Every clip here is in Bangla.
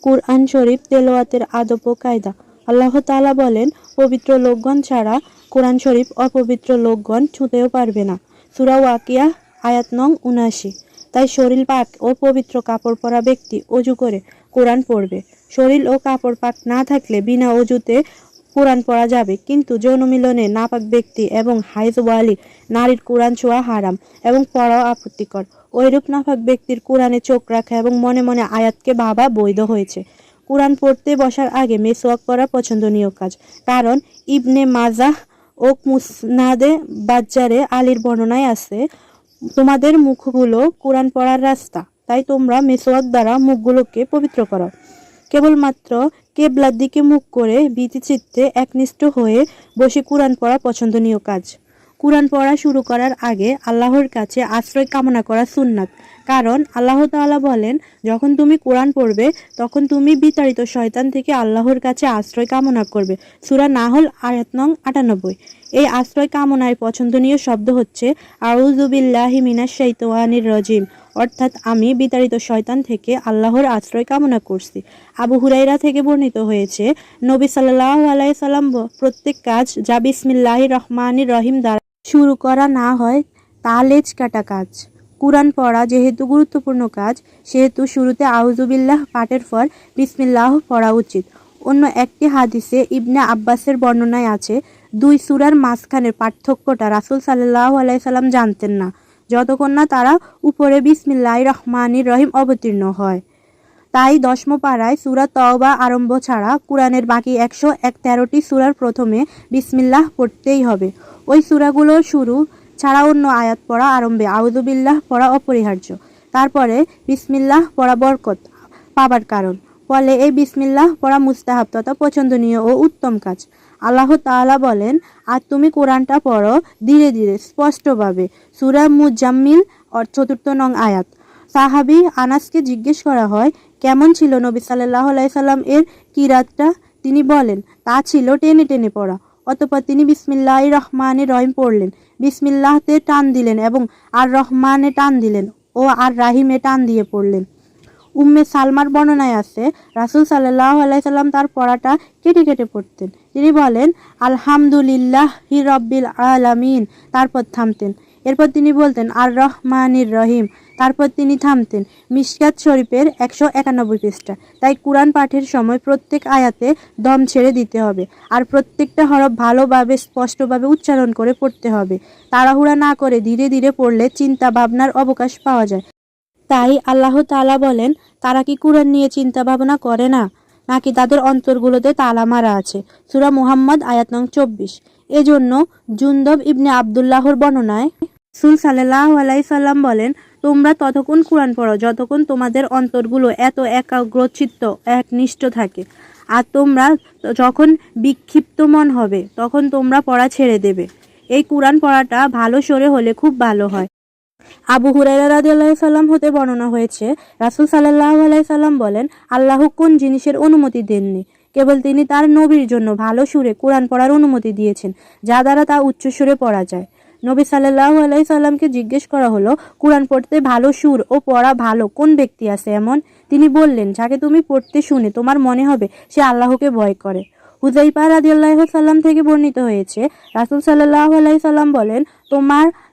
কুরআন শরীফ তেলাওয়াতের আদব ও কায়দা। আল্লাহ তাআলা বলেন, পবিত্র লোকগণ ছাড়া কোরআন শরীফ অপবিত্র লোকগণ ছুঁতেও পারবে না। সূরা ওয়াকিয়া আয়াত নং ৭৯। তাই শরীর পাক ও পবিত্র কাপড় পরা ব্যক্তি অজু করে কোরআন পড়বে। শরীর ও কাপড় পাক না থাকলে বিনা অজুতে কোরআন পড়া যাবে, কিন্তু যৌন মিলনে নাপাক ব্যক্তি এবং হাইজ ওয়ালি নারীর কোরআন ছোঁয়া হারাম এবং পড়াও আপত্তিকর। ওইরূপ নাপাক ব্যক্তির কোরআনে চোখ রাখা এবং মনে মনে আয়াতকে ভাবা বৈধ হয়েছে। কোরআন পড়তে বসার আগে মেসওয়াক করা পছন্দনীয় কাজ, কারণ ইবনে মাজাহ ও মুসনাদে বাজ্জারে আলীর বর্ণনায় আছে, তোমাদের মুখগুলো কোরআন পড়ার রাস্তা, তাই তোমরা মেসওয়াক দ্বারা মুখগুলোকে পবিত্র করো। কেবলমাত্র কেবলার দিকে মুখ করে ভীতিচিত্তে একনিষ্ঠ হয়ে বসে কোরআন পড়া পছন্দনীয় কাজ। কোরআন পড়া শুরু করার আগে আল্লাহর কাছে আশ্রয় কামনা করা সুন্নাত, কারণ আল্লাহ তাআলা বলেন, যখন তুমি কোরআন পড়বে তখন তুমি বিতাড়িত শয়তান থেকে আল্লাহর কাছে আশ্রয় কামনা করবে। সূরা নাহল আয়াত নং ৯৮। এই আশ্রয় কামনার পছন্দনীয় শব্দ হচ্ছে আউযু বিল্লাহি মিনাশ শাইতানির রাজিম, অর্থাৎ আমি বিতাড়িত শয়তান থেকে আল্লাহর আশ্রয় কামনা করছি। আবু হুরায়রা থেকে বর্ণিত হয়েছে, নবী সাল্লাল্লাহু আলাইহি সাল্লাম প্রত্যেক কাজ যা বিসমিল্লাহির রহমানির রহিম দ্বারা শুরু করা না হয় তা লেজ কাটা কাজ। কুরআন পড়া যেহেতু গুরুত্বপূর্ণ কাজ, সেহেতু শুরুতে আউযুবিল্লাহ পাঠের পর বিসমিল্লাহ পড়া উচিত। অন্য একটি হাদিসে ইবনে আব্বাসের বর্ণনায় আছে, দুই সূরার মাঝখানের পার্থক্যটা রাসূল সাল্লাল্লাহু আলাইহি সাল্লাম জানতেন না, যতক্ষণ না তারা উপরে বিসমিল্লাহির রহমানির রহিম অবতীর্ণ হয়। তাই দশম পাড়ায় সূরা তওবা আরম্ভ ছাড়া কুরআনের বাকি ১১৩টি সূরার প্রথমে বিসমিল্লাহ পড়তেই হবে। ওই সূরাগুলোর শুরু ছাড়া অন্য আয়াত পড়া আরম্ভে আউযুবিল্লাহ পড়া অপরিহার্য। তারপরে বিসমিল্লাহ পড়া বরকত পাবার কারণ, ফলে এই বিসমিল্লাহ পড়া মুস্তাহাব তথা পছন্দনীয় ও উত্তম কাজ। আল্লাহ তাআলা বলেন, আর তুমি কোরআনটা পড়ো ধীরে ধীরে স্পষ্টভাবে। সূরা মুজাম্মিল ৪র্থ নং আয়াত। সাহাবী আনাসকে জিজ্ঞেস করা হয়, কেমন ছিল নবী সাল্লাল্লাহু আলাইহি সাল্লাম এর কিরাতটা? তিনি বলেন, তা ছিল টেনে টেনে পড়া। অতঃপর তিনি বিসমিল্লাহির রহমানির রহিম পড়লেন, বিসমিল্লাহতে টান দিলেন এবং আর রহমানে টান দিলেন ও আর রাহিমে টান দিয়ে পড়লেন। উম্মে সালমার বর্ণনায় আছে, রাসূল সাল্লাল্লাহু আলাইহি সাল্লাম তার পড়াটা কেটে কেটে পড়তেন। তিনি বলেন, আলহামদুলিল্লাহি রাব্বিল আলামিন, তারপর থামতেন। এরপর তিনি বলতেন আর রহমানির রহিম, তারপর তিনি থামতেন। মিশকাত শরীফের ১৯১ পৃষ্ঠা। তাই কুরআন পাঠের সময় প্রত্যেক আয়াতে দম ছেড়ে দিতে হবে, আর প্রত্যেকটা হরফ ভালোভাবে স্পষ্টভাবে উচ্চারণ করে পড়তে হবে। তাড়াহুড়া না করে ধীরে ধীরে পড়লে চিন্তা ভাবনার অবকাশ পাওয়া যায়। তাই আল্লাহ তাআলা বলেন, তারা কি কুরআন নিয়ে চিন্তা ভাবনা করে না, নাকি তাদের অন্তরগুলোতে তালা মারা আছে? সূরা মুহাম্মদ আয়াত নং ২৪। এজন্য জুনদব ইবনে আব্দুল্লাহর বর্ণনায় রাসূল সাল্লাল্লাহু আলাইহি সাল্লাম বলেন, তোমরা ততক্ষণ কুরআন পড়ো যতক্ষণ তোমাদের অন্তরগুলো এত একাগ্রচিত্ত একনিষ্ঠ থাকে, আর তোমরা যখন বিক্ষিপ্ত মন হবে তখন তোমরা পড়া ছেড়ে দেবে। এই কুরআন পড়াটা ভালো সরে হলে খুব ভালো হয়। আবু হুরায়রা রাদিয়াল্লাহু সাল্লাম হতে বর্ণনা হয়েছে, রাসূল সাল্লাল্লাহু আলাইহি সাল্লাম বলেন, আল্লাহ কোন জিনিসের অনুমতি দেননি, কেবল তিনি তার নবীর জন্য ভালো সুরে কোরআন পড়ার অনুমতি দিয়েছেন, যা দ্বারা তা উচ্চ সুরে পড়া যায়। নবী সাল্লাল্লাহু আলাইহি সাল্লামকে জিজ্ঞেস করা হলো, কোরআন পড়তে ভালো সুর ও পড়া ভালো কোন ব্যক্তি আছে এমন? তিনি বললেন, যাকে তুমি পড়তে শুনে তোমার মনে হবে সে আল্লাহকে ভয় করে। হুযায়ফা রাদিয়াল্লাহু সাল্লাম থেকে বর্ণিত হয়েছে, রাসূল সাল্লাল্লাহু আলাইহি সাল্লাম বলেন,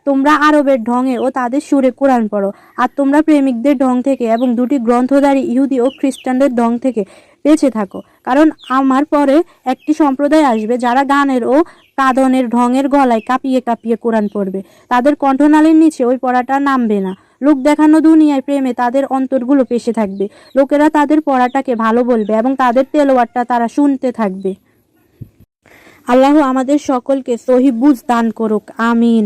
তোমরা আরবের ঢঙে ও তাদের সুরে কোরআন পড়ো, আর তোমরা প্রেমিকদের ঢং থেকে এবং দুটি গ্রন্থধারী ইহুদি ও খ্রিস্টানদের ঢং থেকে বেঁচে থাকো, কারণ আমার পরে একটি সম্প্রদায় আসবে যারা গানের ও কাঁদনের ঢঙের গলায় কাঁপিয়ে কাঁপিয়ে কোরআন পড়বে। তাদের কণ্ঠনালীর নিচে ওই পড়াটা নামবে না। লোক দেখানো দুনিয়ায় প্রেমে তাদের অন্তরগুলো পেশে থাকবে। লোকেরা তাদের পড়াটাকে ভালো বলবে এবং তাদের তেলাওয়াতটা তারা শুনতে থাকবে। আল্লাহ আমাদের সকলকে সহিহ বুঝ দান করুক, আমিন।